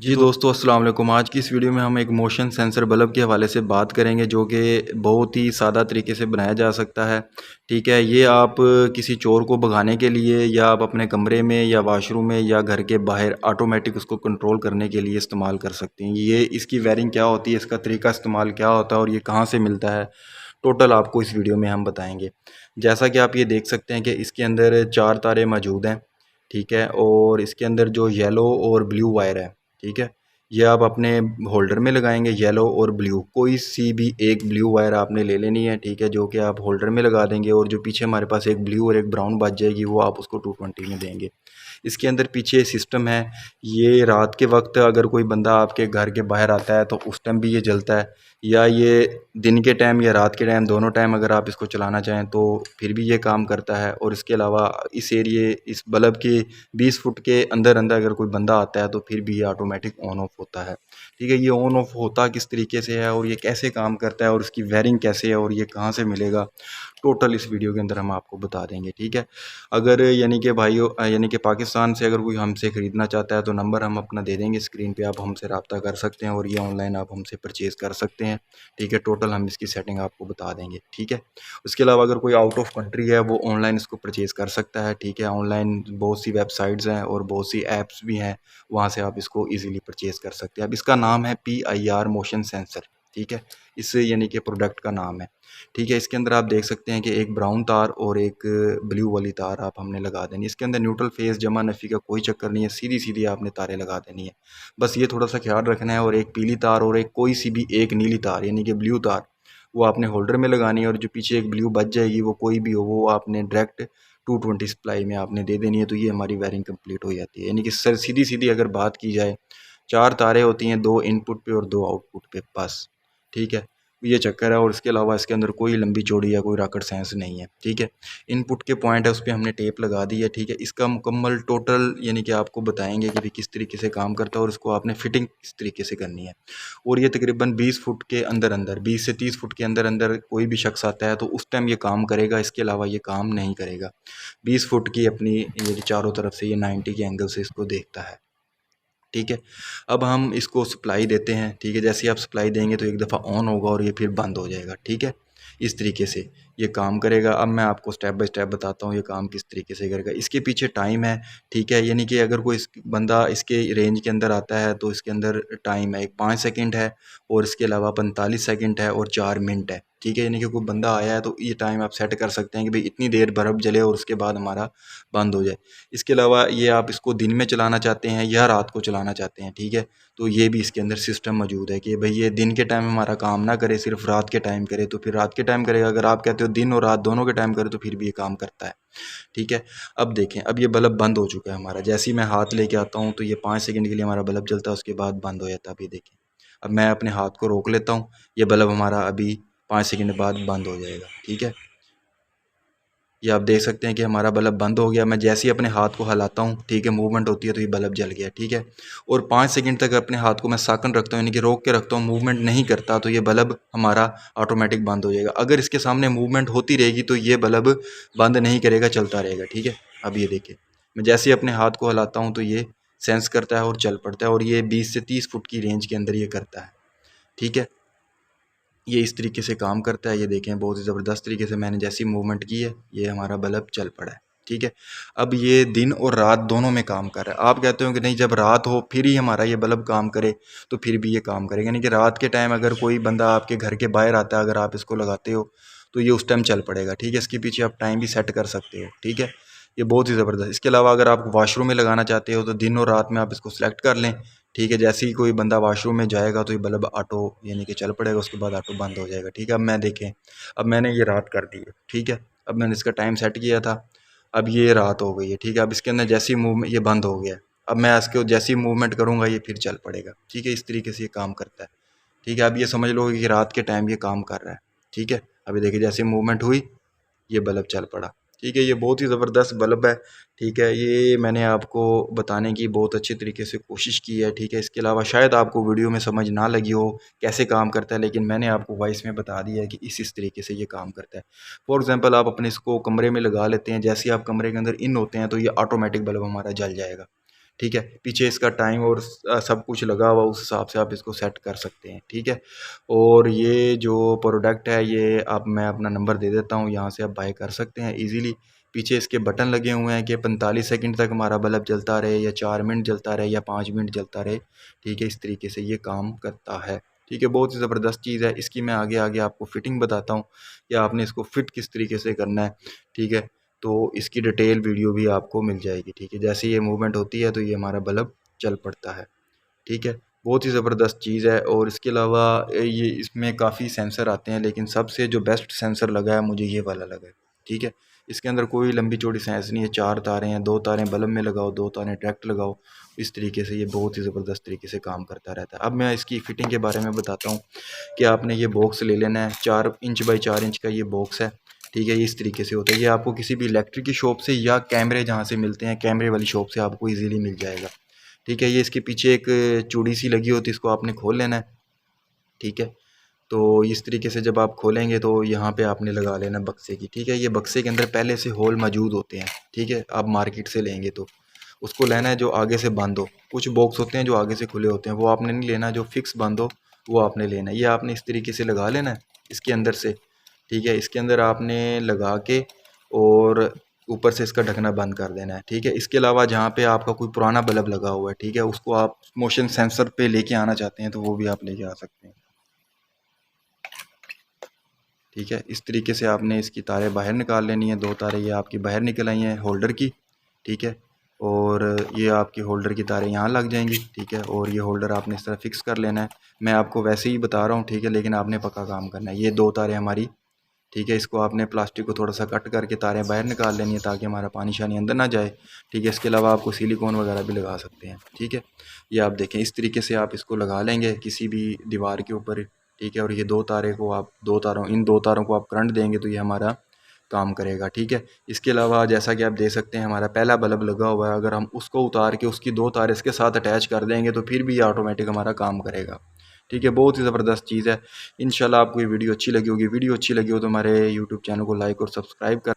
जी दोस्तों, अस्सलाम वालेकुम। आज की इस वीडियो में हम एक मोशन सेंसर बल्ब के हवाले से बात करेंगे जो कि बहुत ही सादा तरीके से बनाया जा सकता है। ठीक है, ये आप किसी चोर को भगाने के लिए या आप अपने कमरे में या वाशरूम में या घर के बाहर ऑटोमेटिक उसको कंट्रोल करने के लिए इस्तेमाल कर सकते हैं। ये इसकी वायरिंग क्या होती है, इसका तरीका इस्तेमाल क्या होता है और ये कहाँ से मिलता है, टोटल आपको इस वीडियो में हम बताएंगे। जैसा कि आप ये देख सकते हैं कि इसके अंदर 4 तारें मौजूद हैं। ठीक है, और इसके अंदर जो येलो और ब्लू वायर है, ठीक है, ये आप अपने होल्डर में लगाएंगे। येलो और ब्लू, कोई सी भी एक ब्लू वायर आपने ले लेनी है, ठीक है, जो कि आप होल्डर में लगा देंगे और जो पीछे हमारे पास एक ब्लू और एक ब्राउन बच जाएगी वो आप उसको 220 में देंगे। इसके अंदर पीछे सिस्टम है। ये रात के वक्त अगर कोई बंदा आपके घर के बाहर आता है तो उस टाइम भी ये जलता है, या ये दिन के टाइम या रात के टाइम, दोनों टाइम अगर आप इसको चलाना चाहें तो फिर भी ये काम करता है। और इसके अलावा इस एरिए, इस बल्ब के 20 फुट के अंदर अंदर अगर कोई बंदा आता है तो फिर भी ये ऑटोमेटिक ऑन ऑफ होता है। ठीक है, ये ऑन ऑफ होता किस तरीके से है और ये कैसे काम करता है और इसकी वायरिंग कैसे है और ये कहाँ से मिलेगा, टोटल इस वीडियो के अंदर हम आपको बता देंगे। ठीक है, अगर यानी कि भाइयों, यानी कि पाकिस्तान से अगर कोई हमसे ख़रीदना चाहता है तो नंबर हम अपना दे देंगे स्क्रीन पे, आप हमसे रब्ता कर सकते हैं और ये ऑनलाइन आप हमसे परचेज़ कर सकते हैं। ठीक है, टोटल हम इसकी सेटिंग आपको बता देंगे। ठीक है, उसके अलावा अगर कोई आउट ऑफ कंट्री है वो ऑनलाइन इसको परचेज़ कर सकता है। ठीक है, ऑनलाइन बहुत सी वेबसाइट्स हैं और बहुत सी ऐप्स भी हैं, वहाँ से आप इसको ईज़िली परचेज़ कर सकते हैं। अब इसका नाम है PIR मोशन सेंसर। ठीक है, इस यानी कि प्रोडक्ट का नाम है। ठीक है, इसके अंदर आप देख सकते हैं कि एक ब्राउन तार और एक ब्लू वाली तार आप हमने लगा देनी है। इसके अंदर न्यूट्रल फेस जमा नफ़ी का कोई चक्कर नहीं है, सीधी सीधी आपने तारें लगा देनी है। बस ये थोड़ा सा ख्याल रखना है। और एक पीली तार और एक कोई सी भी एक नीली तार यानी कि ब्लू तार, वो आपने होल्डर में लगानी है। और जो पीछे एक ब्लू बच जाएगी वो कोई भी हो, वो आपने डायरेक्ट 220 सप्लाई में आपने दे देनी है। तो ये हमारी वायरिंग कंप्लीट हो जाती है। यानी कि सर सीधी सीधी अगर बात की जाए, 4 तारें होती हैं, 2 इनपुट पे और 2 आउटपुट पे, बस। ठीक है, ये चक्कर है। और इसके अलावा इसके अंदर कोई लंबी चौड़ी या कोई रॉकेट साइंस नहीं है। ठीक है, इनपुट के पॉइंट है, उस पर हमने टेप लगा दी है। ठीक है, इसका मुकम्मल टोटल यानी कि आपको बताएंगे कि भाई किस तरीके से काम करता है और इसको आपने फिटिंग किस तरीके से करनी है। और ये तकरीबन 20 फुट के अंदर अंदर, 20 से 30 फुट के अंदर अंदर कोई भी शख्स आता है तो उस टाइम ये काम करेगा, इसके अलावा ये काम नहीं करेगा। 20 फुट की अपनी ये चारों तरफ से ये 90 के एंगल से इसको देखता है। ठीक है, अब हम इसको सप्लाई देते हैं। ठीक है, जैसे ही आप सप्लाई देंगे तो एक दफ़ा ऑन होगा और ये फिर बंद हो जाएगा। ठीक है, इस तरीके से ये काम करेगा। अब मैं आपको स्टेप बाय स्टेप बताता हूँ ये काम किस तरीके से करेगा। इसके पीछे टाइम है। ठीक है, यानी कि अगर कोई बंदा इसके रेंज के अंदर आता है तो इसके अंदर टाइम है, एक 5 सेकंड है और इसके अलावा 45 सेकंड है और 4 मिनट है। ठीक है, यानी कि कोई बंदा आया है तो ये टाइम आप सेट कर सकते हैं कि भाई इतनी देर बल्ब जले और उसके बाद हमारा बंद हो जाए। इसके अलावा ये आप इसको दिन में चलाना चाहते हैं या रात को चलाना चाहते हैं। ठीक है, तो ये भी इसके अंदर सिस्टम मौजूद है कि भाई ये दिन के टाइम हमारा काम ना करे, सिर्फ रात के टाइम करे तो फिर रात के टाइम करेगा। अगर आप कहते हो दिन और रात दोनों के टाइम करे तो फिर भी ये काम करता है। ठीक है, अब देखें, अब ये बल्ब बंद हो चुका है हमारा। जैसे ही मैं हाथ लेके आता हूँ तो ये 5 सेकंड के लिए हमारा बल्ब जलता है, उसके बाद बंद हो जाता है। अब ये देखें, अब मैं अपने हाथ को रोक लेता हूँ, ये बल्ब हमारा अभी 5 सेकंड बाद बंद हो जाएगा। ठीक है, ये आप देख सकते हैं कि हमारा बल्ब बंद हो गया। मैं जैसे ही अपने हाथ को हिलाता हूँ, ठीक है, मूवमेंट होती है तो ये बल्ब जल गया। ठीक है, और 5 सेकंड तक अपने हाथ को मैं साकन रखता हूँ, यानी कि रोक के रखता हूँ, मूवमेंट नहीं करता तो ये बल्ब हमारा ऑटोमेटिक बंद हो जाएगा। अगर इसके सामने मूवमेंट होती रहेगी तो ये बल्ब बंद नहीं करेगा, चलता रहेगा। ठीक है, अब ये देखिए, मैं जैसे ही अपने हाथ को हिलाता हूँ तो ये सेंस करता है और चल पड़ता है। और ये 20 से 30 फुट की रेंज के अंदर ये करता है। ठीक है, ये इस तरीके से काम करता है। ये देखें, बहुत ही ज़बरदस्त तरीके से मैंने जैसी मूवमेंट की है ये हमारा बल्ब चल पड़ा है। ठीक है, अब ये दिन और रात दोनों में काम कर रहा है। आप कहते हो कि नहीं जब रात हो फिर ही हमारा ये बल्ब काम करे, तो फिर भी ये काम करेगा। यानी कि रात के टाइम अगर कोई बंदा आपके घर के बाहर आता है, अगर आप इसको लगाते हो तो ये उस टाइम चल पड़ेगा। ठीक है, इसके पीछे आप टाइम भी सेट कर सकते हो। ठीक है, ये बहुत ही ज़बरदस्त। इसके अलावा अगर आप वॉशरूम में लगाना चाहते हो तो दिन और रात में आप इसको सेलेक्ट कर लें। ठीक है, जैसे ही कोई बंदा वॉशरूम में जाएगा तो ये बल्ब ऑटो यानी कि चल पड़ेगा, उसके बाद ऑटो बंद हो जाएगा। ठीक है, अब मैं देखें, अब मैंने ये रात कर दी है। ठीक है, अब मैंने इसका टाइम सेट किया था, अब ये रात हो गई है। ठीक है, अब इसके अंदर जैसी मूवमेंट, ये बंद हो गया है। अब मैं इसके जैसी मूवमेंट करूँगा ये फिर चल पड़ेगा। ठीक है, इस तरीके से ये काम करता है। ठीक है, अब ये समझ लो कि रात के टाइम ये काम कर रहा है। ठीक है, अभी देखिए जैसे मूवमेंट हुई ये बल्ब चल पड़ा। ठीक है, ये बहुत ही ज़बरदस्त बल्ब है। ठीक है, ये मैंने आपको बताने की बहुत अच्छी तरीके से कोशिश की है। ठीक है, इसके अलावा शायद आपको वीडियो में समझ ना लगी हो कैसे काम करता है, लेकिन मैंने आपको वॉइस में बता दिया है कि इस तरीके से ये काम करता है। फॉर एग्ज़ाम्पल आप अपने इसको कमरे में लगा लेते हैं, जैसे ही आप कमरे के अंदर इन होते हैं तो ये ऑटोमेटिक बल्ब हमारा जल जाएगा। ठीक है। पीछे इसका टाइम और सब कुछ लगा हुआ, उस हिसाब से आप इसको सेट कर सकते हैं, ठीक है। और ये जो प्रोडक्ट है ये आप, मैं अपना नंबर दे देता हूँ, यहाँ से आप बाय कर सकते हैं इजीली। पीछे इसके बटन लगे हुए हैं कि 45 सेकंड तक हमारा बल्ब जलता रहे, या 4 मिनट जलता रहे, या 5 मिनट जलता रहे, ठीक है। इस तरीके से ये काम करता है, ठीक है। बहुत ही ज़बरदस्त चीज़ है। इसकी मैं आगे आगे आपको फिटिंग बताता हूँ कि आपने इसको फिट किस तरीके से करना है, ठीक है। तो इसकी डिटेल वीडियो भी आपको मिल जाएगी, ठीक है। जैसे ये मूवमेंट होती है तो ये हमारा बल्ब चल पड़ता है, ठीक है। बहुत ही ज़बरदस्त चीज़ है। और इसके अलावा ये इसमें काफ़ी सेंसर आते हैं, लेकिन सबसे जो बेस्ट सेंसर लगा है मुझे ये वाला लगा है, ठीक है। इसके अंदर कोई लंबी चौड़ी सेंस नहीं है, 4 तारें हैं, 2 तारें बल्ब में लगाओ, 2 तारें डायरेक्ट लगाओ। इस तरीके से ये बहुत ही ज़बरदस्त तरीके से काम करता रहता है। अब मैं इसकी फ़िटिंग के बारे में बताता हूँ कि आपने ये बॉक्स ले लेना है, 4 इंच बाई 4 इंच का ये बॉक्स है, ठीक है। ये इस तरीके से होता है। ये आपको किसी भी इलेक्ट्रिक की शॉप से या कैमरे जहाँ से मिलते हैं, कैमरे वाली शॉप से आपको ईज़िली मिल जाएगा, ठीक है। ये इसके पीछे एक चूड़ी सी लगी होती है, इसको आपने खोल लेना है, ठीक है। तो इस तरीके से जब आप खोलेंगे तो यहाँ पे आपने लगा लेना बक्से की, ठीक है। ये बक्से के अंदर पहले से होल मौजूद होते हैं, ठीक है। आप मार्केट से लेंगे तो उसको लेना है जो आगे से बंद हो। कुछ बॉक्स होते हैं जो आगे से खुले होते हैं, वो आपने नहीं लेना। जो फिक्स बंद हो वो आपने लेना है। ये आपने इस तरीके से लगा लेना है इसके अंदर से, ठीक है। इसके अंदर आपने लगा के और ऊपर से इसका ढकना बंद कर देना है, ठीक है। इसके अलावा जहाँ पे आपका कोई पुराना बल्ब लगा हुआ है, ठीक है, उसको आप मोशन सेंसर पे लेके आना चाहते हैं तो वो भी आप लेके आ सकते हैं, ठीक है। इस तरीके से आपने इसकी तारें बाहर निकाल लेनी है। 2 तारें ये आपकी बाहर निकल आई हैं होल्डर की, ठीक है। और ये आपकी होल्डर की तारें यहाँ लग जाएंगी, ठीक है। और ये होल्डर आपने इस तरह फिक्स कर लेना है। मैं आपको वैसे ही बता रहा हूँ, ठीक है, लेकिन आपने पक्का काम करना है। ये 2 तारें हमारी, ठीक है। इसको आपने प्लास्टिक को थोड़ा सा कट करके तारें बाहर निकाल लेनी है ताकि हमारा पानी शानी अंदर ना जाए, ठीक है। इसके अलावा आपको सिलिकॉन वगैरह भी लगा सकते हैं, ठीक है। ये आप देखें इस तरीके से आप इसको लगा लेंगे किसी भी दीवार के ऊपर, ठीक है। और ये 2 तारे को आप 2 तारों इन 2 तारों को आप करंट देंगे तो ये हमारा काम करेगा, ठीक है। इसके अलावा जैसा कि आप देख सकते हैं हमारा पहला बल्ब लगा हुआ है, अगर हम उसको उतार के उसकी 2 तार इसके साथ अटैच कर देंगे तो फिर भी ये ऑटोमेटिक हमारा काम करेगा, ठीक है। बहुत ही ज़बरदस्त चीज़ है। इंशाल्लाह आपको ये वीडियो अच्छी लगी होगी। वीडियो अच्छी लगी हो तो हमारे यूट्यूब चैनल को लाइक और सब्सक्राइब कर